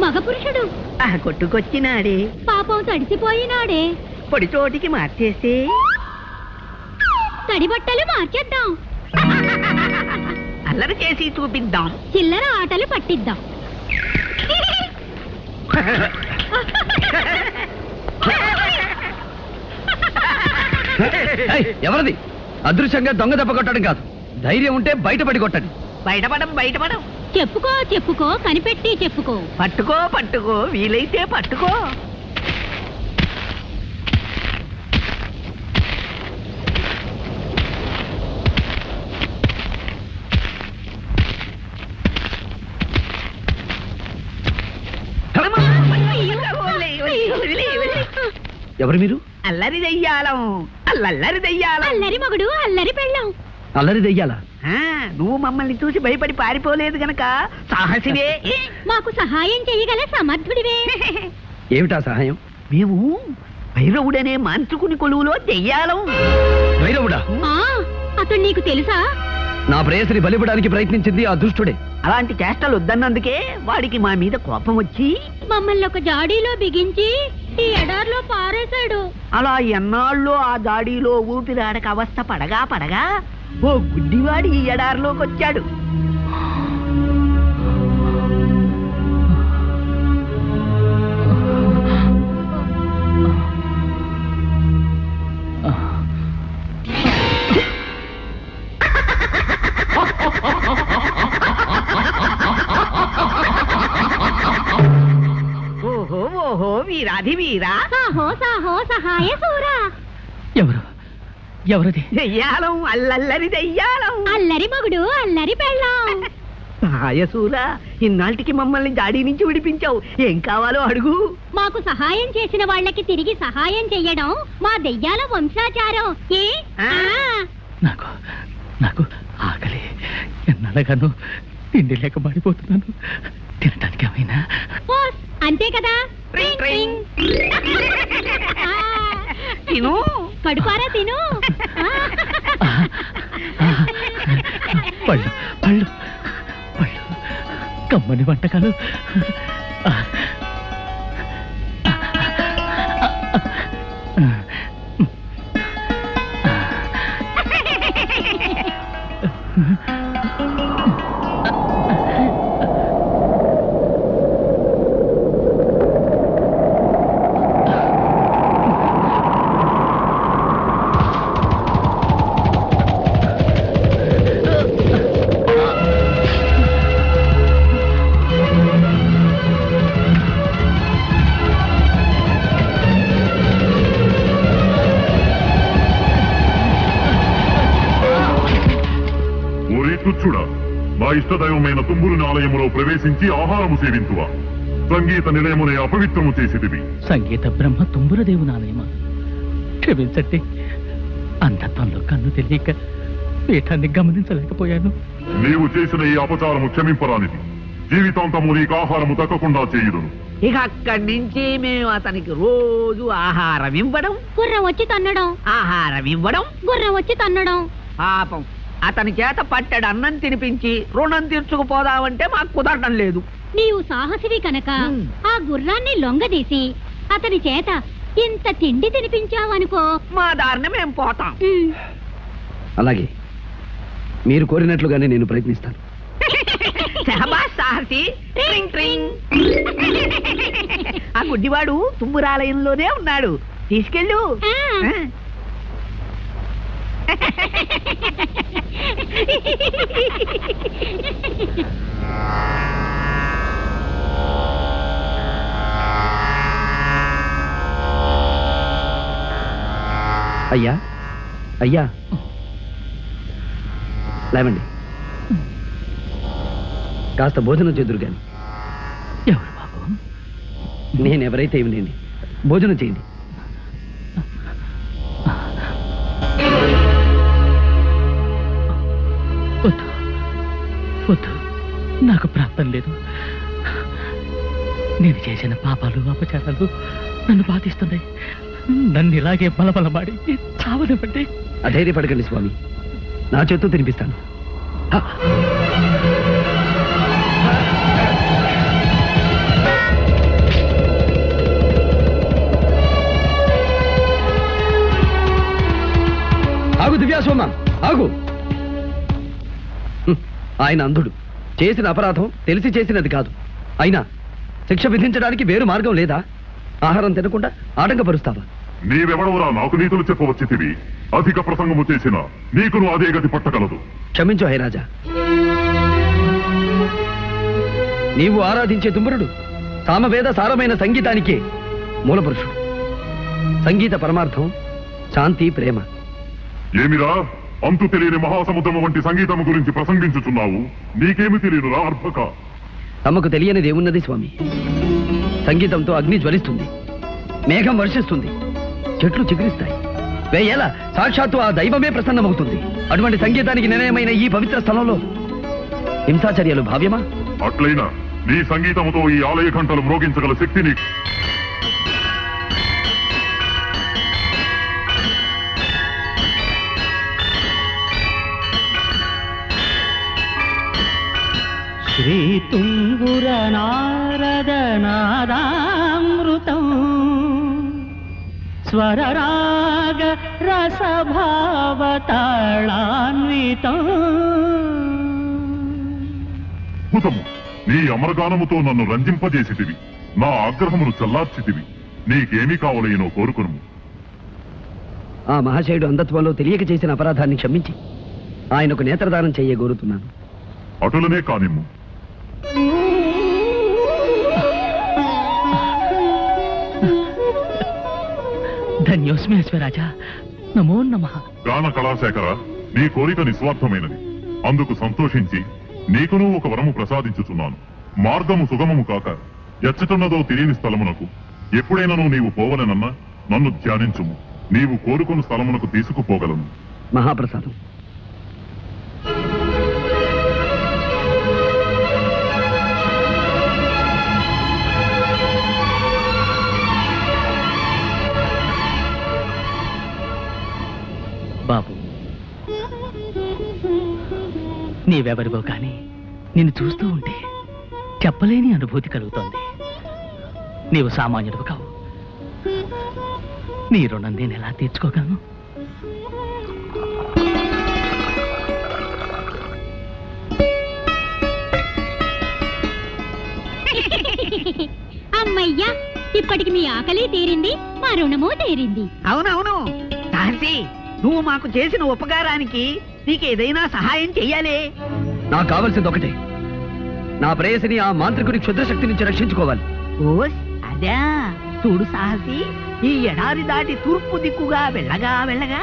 మగ పురుషుడు కొట్టుకొచ్చినాడే, పాపం తడిసిపోయినాడే. పొడి చోటికి మార్చేస్తే తడి బట్టలు మార్చేద్దాం, అల్లరి చేసి చూపిద్దాం, చిల్లర ఆటలు పట్టిద్దాం. ఎవరిది? అదృశ్యంగా దొంగ దెబ్బ కొట్టడం కాదు, ధైర్యం ఉంటే బయటపడి కొట్టండి. బయటపడం చెప్పుకో చెప్పుకో, కనిపెట్టి చెప్పుకో. పట్టుకో వీలైతే పట్టుకో. ఎవరు మీరు? అల్లరి దెయ్యాలం, అల్లరి దెయ్యాలం. అల్లరి మగుడు, అల్లరి పెళ్ళాం. అల్లరి దెయ్యాలా? నువ్వు మమ్మల్ని చూసి భయపడి పారిపోలేదు గనక సాహసివే. మాకు సహాయం చేయగల సమర్థుడివే. ఏమిటా సహాయం? మేము భైరవుడనే మాంత్రికుని కొలువులో దెయ్యాలం. భైరవుడా? అతడు నీకు తెలుసా? నా ప్రేయసిని బలిపడానికి ప్రయత్నించింది ఆ దుష్టుడే. అలాంటి చేష్టలు వద్దన్నందుకే వాడికి మా మీద కోపం వచ్చి మమ్మల్ని ఒక జాడీలో బిగించి ఈ ఎడార్లో పారేశాడు. అలా ఎన్నాళ్ళు ఆ జాడీలో ఊపిరాడక అవస్థ పడగా ఓ గుడ్డివాడి ఈ ఎడారిలోకి వచ్చాడు. ఓహో వీరాధి వీరా, సాహో సాహో సహాయ సూరా. ఎవరది? దెయ్యాలం, అల్లరి దెయ్యాలం. అల్లరి మగుడు, అల్లరి పెళ్ళాం. సహాయసూరా, ఇన్నాళ్ళకి మమ్మల్ని జాడీ నుంచి విడిపించావు. ఏం కావాలో అడుగు. మాకు సహాయం చేసిన వాళ్ళకి తిరిగి సహాయం చెయ్యడం మా దెయ్యాల వంశాచారం. నాకు ఆకలి, ఎన్నడగాను తిండి లేక పడిపోతున్నాను. తినటానికి ఏమైనా? అంతే కదా. తిను, కడుపారా తిను. పళ్ళు పళ్ళు పళ్ళు, కమ్మని వంటకాలు. మా ఇష్టదైవమైన తుంబురుని ఆలయములో ప్రవేశించి ఆహారము సేవింతువా? సంగీత నిలయమునే అపవిత్రము చేసిదివి. సంగీత బ్రహ్మ తుంబురదేవుని ఆలయమా? క్షమించండి, అంధత్వంలో కన్ను తెలియక పీఠాన్ని గమనించలేకపోయాను. నీవు చేసిన ఈ అపచారము క్షమింపరానిది. జీవితాంతము నీకు ఆహారము దక్కకుండా చేయుదును. ఇక అక్కడి నుంచి మేము అతనికి రోజు ఆహారం ఇవ్వడం, గుర్రం వచ్చి తన్నడం, ఆహారం ఇవ్వడం, గుర్రం వచ్చి తన్నడం. పాపం అతని చేత పట్టెడు అన్నం తినిపించి రుణం తీర్చుకుపోదామంటే మాకు కుదరడం లేదు. నీవు సాహసివి కనుక ఆ గుర్రాన్ని లొంగదీసి అతని చేత ఇంత తిండి తినిపించావనుకో, మా దారిని మేము పోతాం. అలాగే, మీరు కోరినట్లుగానే నేను ప్రయత్నిస్తాను. సాహసి. ఆ గుడ్డివాడు తుంబురాలయంలోనే ఉన్నాడు, తీసుకెళ్ళు. అయ్యా అయ్యా, లేవండి, కాస్త భోజనం చేదురు గాని. ఎవరు బాబు? నేనెవరైతే ఇవ్వండి, భోజనం చేయండి. వద్దు వద్దు, నాకు ప్రాప్తం లేదు. నేను చేసిన పాపాలు అపచారాలు నన్ను బాధిస్తున్నాయి. నన్ను ఇలాగే బలబలమాడి చావనివ్వండి. అధైర్యపడకండి స్వామి, నా చేత్తో తినిపిస్తాను. ఆగు దివ్యాసోమ, ఆగు. ఆయన అంధుడు, చేసిన అపరాధం తెలిసి చేసినది కాదు. అయినా శిక్ష విధించడానికి వేరు మార్గం లేదా? ఆహారం తినకుండా ఆటంకపరుస్తావా? నీవెవడవరా నాకు నీతులు చెప్పవచ్చితివి? అధిక ప్రసంగము చేసిన నీకును అదే గతి పట్టగలదు. క్షమించు హైరాజా. నీవు ఆరాధించే తుమ్మురుడు సామవేద సారమైన సంగీతానికే మూలపురుషుడు. సంగీత పరమార్థం శాంతి, ప్రేమ. ఏమిరా అంతు తెలియని మహాసముద్రము వంటి సంగీతము గురించి ప్రసంగించుచున్నావు? నీకేమి తెలియనురా అర్భక? తమకు తెలియనిది ఏమున్నది స్వామి? సంగీతంతో అగ్ని జ్వలిస్తుంది, మేఘం వర్షిస్తుంది, చెట్లు చిగురిస్తాయి, వేయేల సాక్షాత్తు ఆ దైవమే ప్రసన్నమవుతుంది. అటువంటి సంగీతానికి నిలయమైన ఈ పవిత్ర స్థలంలో హింసాచర్యలు భావ్యమా? అట్లయినా నీ సంగీతముతో ఈ ఆలయ ఘంటలు మ్రోగించగల శక్తి నీకు. శ్రీ తుంగుర నారద నాదామృతం స్వరరాగ రసభావతాళాన్వితం. అద్భుతము! నీ అమరగానముతో నన్ను రంజింపజేసితివి, నా ఆగ్రహమును చల్లార్చితివి. నీకేమి కావలేనో కోరుకును. ఆ మహాశయుడు అంధత్వంలో తెలియక చేసిన అపరాధాన్ని క్షమించి ఆయనకు నేత్రదానం చేయగోరుతున్నాను. అటులనే కానిమ్ము. ధన్యోస్మి అశ్వరాజా, నమో నమః. గాన కళాశేఖర, నీ కోరిక నిస్వార్థమైనది. అందుకు సంతోషించి నీకును ఒక వరము ప్రసాదించుచున్నాను. మార్గము సుగమము కాక ఎచ్చటున్నదో తెలియని స్థలమునకు ఎప్పుడైనా నీవు పోవలనన్నా నన్ను ధ్యానించుము. నీవు కోరుకున్న స్థలమునకు తీసుకుపోగలను. మహాప్రసాదం. బాబు, నీవెవరివో కానీ నిన్ను చూస్తూ ఉంటే చెప్పలేని అనుభూతి కలుగుతోంది. నీవు సామాన్యుడు కావు. నీ రుణం నేను ఎలా తీర్చుకోగలను? అమ్మయ్యా, ఇప్పటికి మీ ఆకలి తీరింది, మా రుణము తీరింది. అవునవును తాసి, నువ్వు మాకు చేసిన ఉపకారానికి నీకేదైనా సహాయం చెయ్యాలి. నాకు కావలసింది ఒకటే, నా ప్రేయసిని ఆ మాంత్రికుడి క్షుద్రశక్తి నుంచి రక్షించుకోవాలి. ఓస్ అదా. చూడు సాహసి, ఈ ఎడారి దాటి తూర్పు దిక్కుగా వెళ్ళగా వెళ్ళగా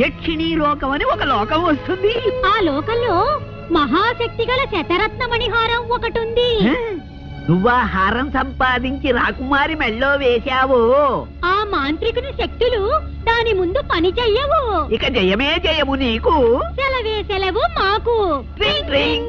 యక్షిణీ లోకం అని ఒక లోకం వస్తుంది. ఆ లోకంలో మహాశక్తి గల శతరత్న మణిహారం ఒకటుంది. నువ్వా హారం సంపాదించి రాకుమారి మెళ్ళో వేశావు. ఆ మాంత్రికుని శక్తులు దాని ముందు పని చెయ్యవు. ఇక జయమే జయము నీకు. సెలవే సెలవు మాకు. ట్రింగ్ ట్రింగ్.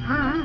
Hey!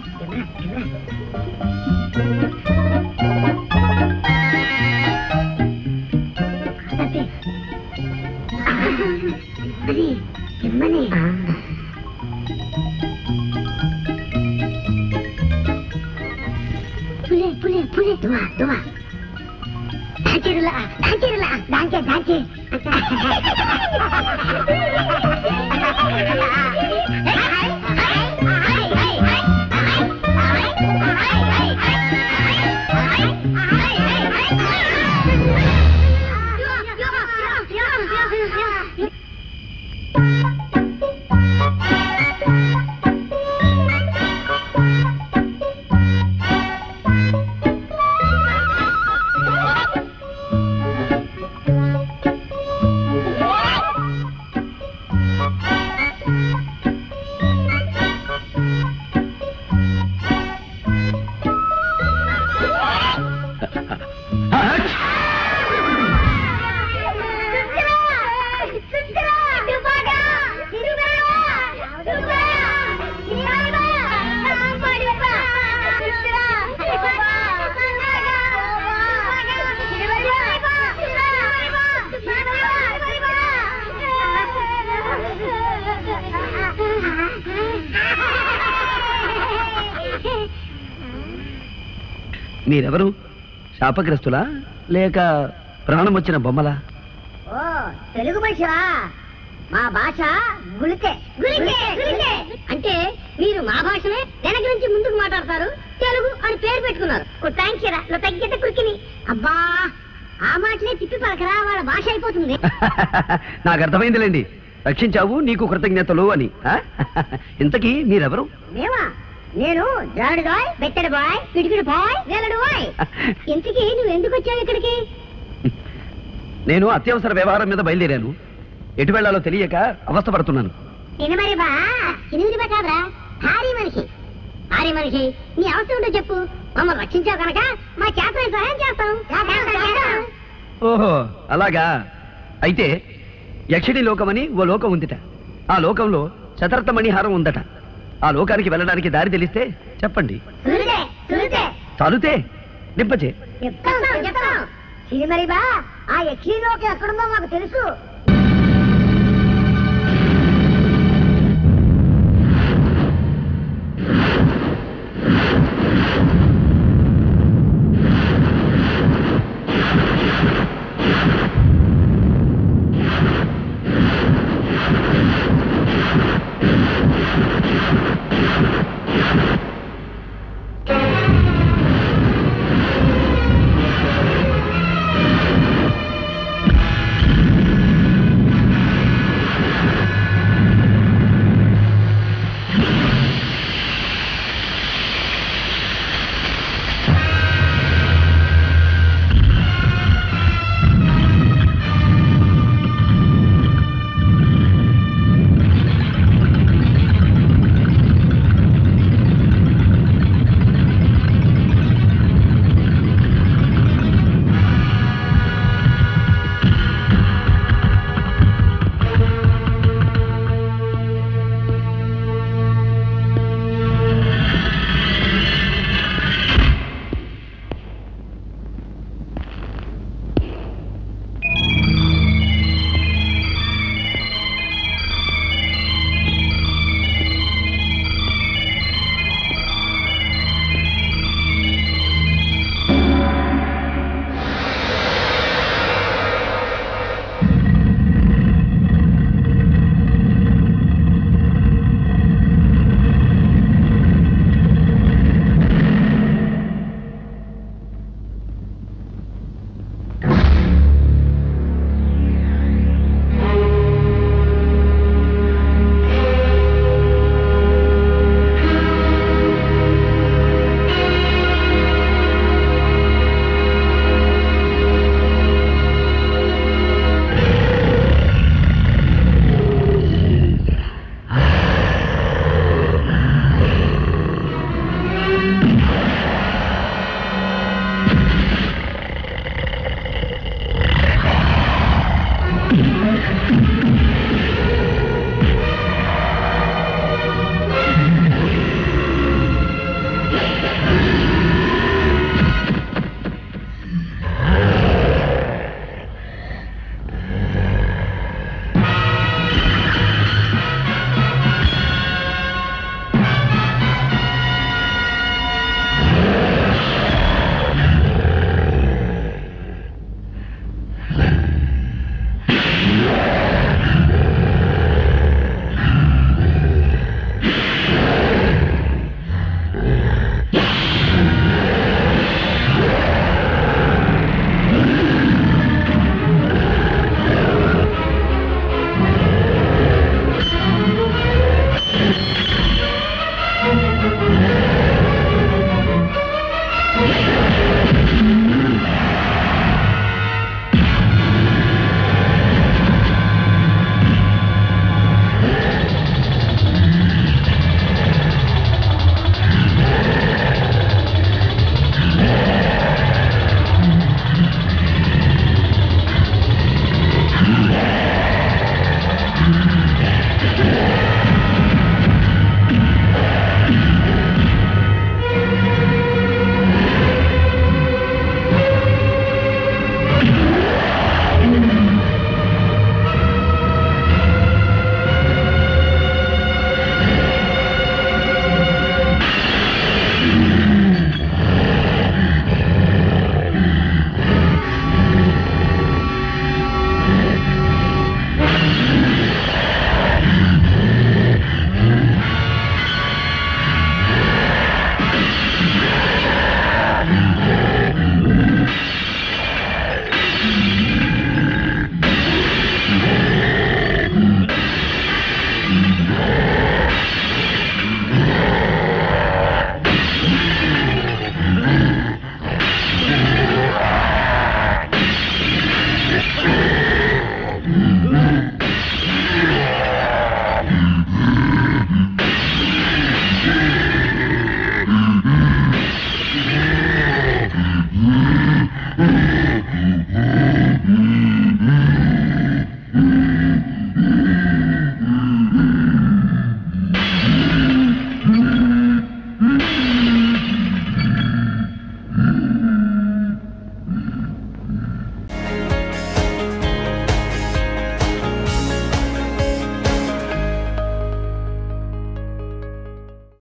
మీరెవరు? శాపగ్రస్తులా లేక ప్రాణం వచ్చిన బొమ్మలా? ఓ తెలుగు మనిషివా? మా భాష గుళికే గుళికే గుళికే అంటే మీరు మా భాషనే వెనక నుంచి ముందుకు మాట్లాడతారు, తెలుగు అని పేరు పెట్టుకున్నారు. థ్యాంక్స్రా నువ్వు తగ్గితే కురికిని. అబ్బా ఆ మాటలే తిప్పి పలకరా, వాళ్ళ భాష అయిపోతుంది. నాకు అర్థమైందిలేండి, రక్షించావు నీకు కృతజ్ఞతలు అని. ఇంతకీ మీరెవరు? మేమా? నేను జాడు బాయ్, బెత్తడి బాయ్, పిడికిడి బాయ్, వేలడు బాయ్. ఇంతకీ నువ్వు ఎందుకు వచ్చావు ఇక్కడికి? నేను అత్యవసర వ్యవహారం మీద బయలుదేరాను. ఎటు వెళ్లాలో తెలియక అవస్థపడుతున్నాను. ఇనమరి బా ఇనిమిది కాదురా, భారీ మనిషి. భారీ మనిషి నీ అవసరం ఉంటో చెప్పు, మమ్మల్ని రక్షించావు కనుక మా చేతనే సహాయం చేస్తాం. ఓహో అలాగా. అయితే యక్షిణి లోకమని ఓ లోకం ఉందిట. ఆ లోకంలో శతరథ మణిహారం ఉందట. ఆ లోకానికి వెళ్ళడానికి దారి తెలిస్తే చెప్పండి. సురితే సురితే చాలుతే నింపచే. చెప్తాం చెప్తాం. సిరిమరి బా ఆ యక్షి లోకం ఎక్కడుందో మాకు తెలుసు.